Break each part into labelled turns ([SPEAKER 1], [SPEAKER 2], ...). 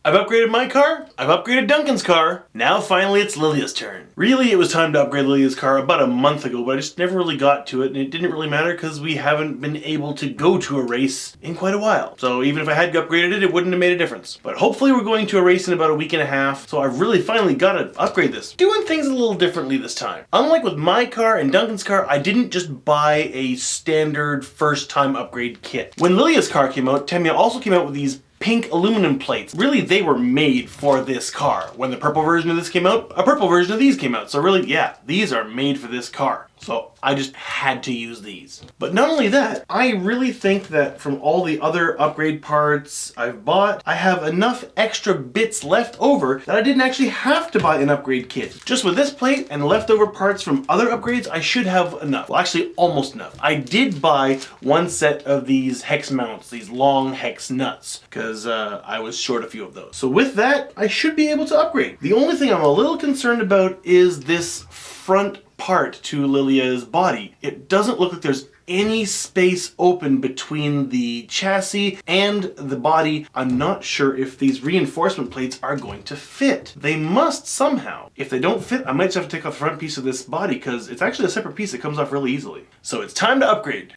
[SPEAKER 1] I've upgraded my car, I've upgraded Duncan's car, now finally it's Lilya's turn. Really, it was time to upgrade Lilya's car about a month ago, but I just never really got to it, and it didn't really matter because we haven't been able to go to a race in quite a while. So even if I had upgraded it, it wouldn't have made a difference. But hopefully we're going to a race in about a week and a half, so I've really finally got to upgrade this. Doing things a little differently this time. Unlike with my car and Duncan's car, I didn't just buy a standard first time upgrade kit. When Lilya's car came out, Tamiya also came out with these pink aluminum plates. Really, they were made for this car. When the purple version of this came out, a purple version of these came out. So really, yeah, these are made for this car. So I just had to use these. But not only that, I really think that from all the other upgrade parts I've bought, I have enough extra bits left over that I didn't actually have to buy an upgrade kit. Just with this plate and leftover parts from other upgrades, I should have enough. Well, actually almost enough. I did buy one set of these hex mounts, these long hex nuts, because I was short a few of those. So with that, I should be able to upgrade. The only thing I'm a little concerned about is this front part to Lilya's body. It doesn't look like there's any space open between the chassis and the body. I'm not sure if these reinforcement plates are going to fit. They must somehow. If they don't fit, I might just have to take off the front piece of this body because it's actually a separate piece that comes off really easily. So it's time to upgrade.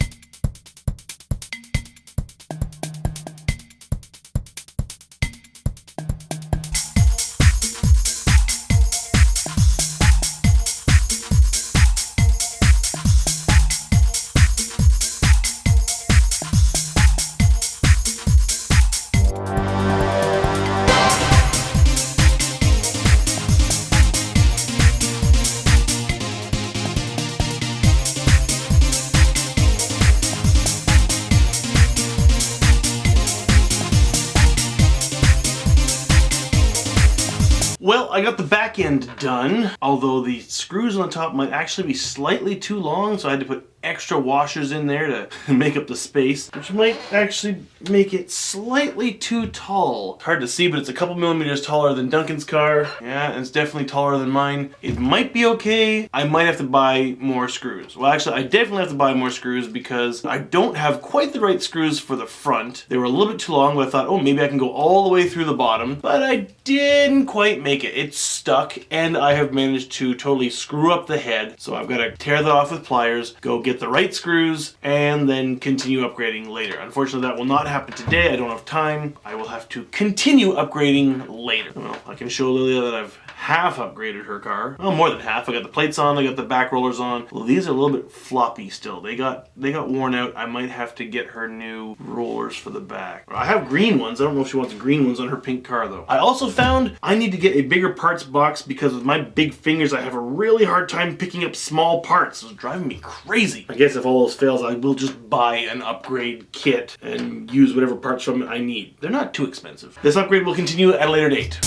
[SPEAKER 1] Well, I got the back end done, although the screws on the top might actually be slightly too long, so I had to put extra washers in there to make up the space, which might actually make it slightly too tall. It's hard to see, but it's a couple millimeters taller than Duncan's car. Yeah, and it's definitely taller than mine. It might be okay. I might have to buy more screws. Well, actually, I definitely have to buy more screws because I don't have quite the right screws for the front. They were a little bit too long, but I thought, oh, maybe I can go all the way through the bottom, but I didn't quite make it. It's stuck, and I have managed to totally screw up the head, so I've got to tear that off with pliers, go get the right screws, and then continue upgrading later. Unfortunately, that will not happen today. I don't have time. I will have to continue upgrading later. Well, I can show Lilya that I've half upgraded her car. Well, more than half. I got the plates on, I got the back rollers on. Well, these are a little bit floppy still. They got worn out. I might have to get her new rollers for the back. I have green ones. I don't know if she wants green ones on her pink car though. I also found I need to get a bigger parts box because with my big fingers I have a really hard time picking up small parts. It's driving me crazy. I guess if all those fails, I will just buy an upgrade kit and use whatever parts from it I need. They're not too expensive. This upgrade will continue at a later date.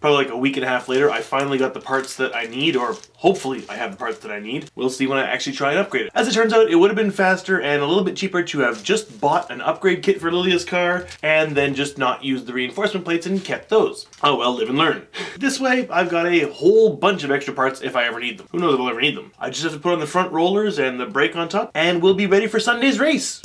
[SPEAKER 1] Probably like a week and a half later, I finally got the parts that I need, or hopefully I have the parts that I need. We'll see when I actually try and upgrade it. As it turns out, it would have been faster and a little bit cheaper to have just bought an upgrade kit for Lilya's car and then just not used the reinforcement plates and kept those. Oh well, live and learn. This way, I've got a whole bunch of extra parts if I ever need them. Who knows if I'll ever need them. I just have to put on the front rollers and the brake on top, and we'll be ready for Sunday's race.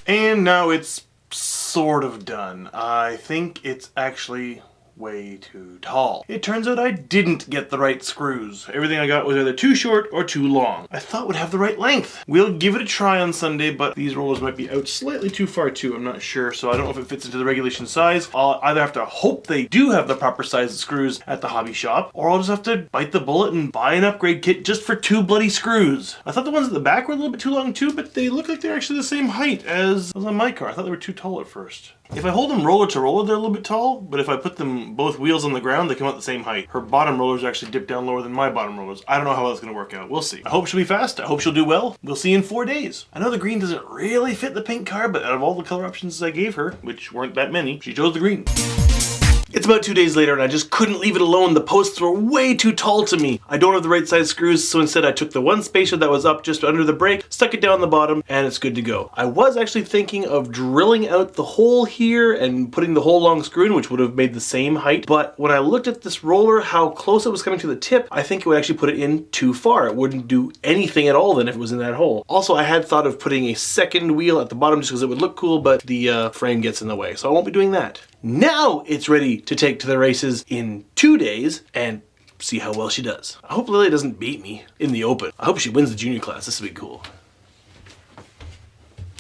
[SPEAKER 1] And now it's sort of done. I think it's actually way too tall. It turns out I didn't get the right screws. Everything I got was either too short or too long. I thought would have the right length. We'll give it a try on Sunday, but these rollers might be out slightly too far too. I'm not sure, so I don't know if it fits into the regulation size. I'll either have to hope they do have the proper size screws at the hobby shop, or I'll just have to bite the bullet and buy an upgrade kit just for 2 bloody screws. I thought the ones at the back were a little bit too long too, but they look like they're actually the same height as on my car. I thought they were too tall at first. If I hold them roller to roller, they're a little bit tall, but if I put them both wheels on the ground, they come out the same height. Her bottom rollers actually dip down lower than my bottom rollers. I don't know how that's going to work out. We'll see. I hope she'll be fast. I hope she'll do well. We'll see in 4 days. I know the green doesn't really fit the pink car, but out of all the color options I gave her, which weren't that many, she chose the green. It's about 2 days later and I just couldn't leave it alone. The posts were way too tall to me. I don't have the right size screws, so instead I took the one spacer that was up just under the brake, stuck it down the bottom, and it's good to go. I was actually thinking of drilling out the hole here and putting the whole long screw in, which would have made the same height, but when I looked at this roller, how close it was coming to the tip, I think it would actually put it in too far. It wouldn't do anything at all then if it was in that hole. Also, I had thought of putting a second wheel at the bottom just because it would look cool, but the frame gets in the way, so I won't be doing that. Now it's ready to take to the races in 2 days and see how well she does. I hope Lilya doesn't beat me in the open. I hope she wins the junior class. This would be cool.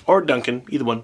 [SPEAKER 1] Or Duncan, either one.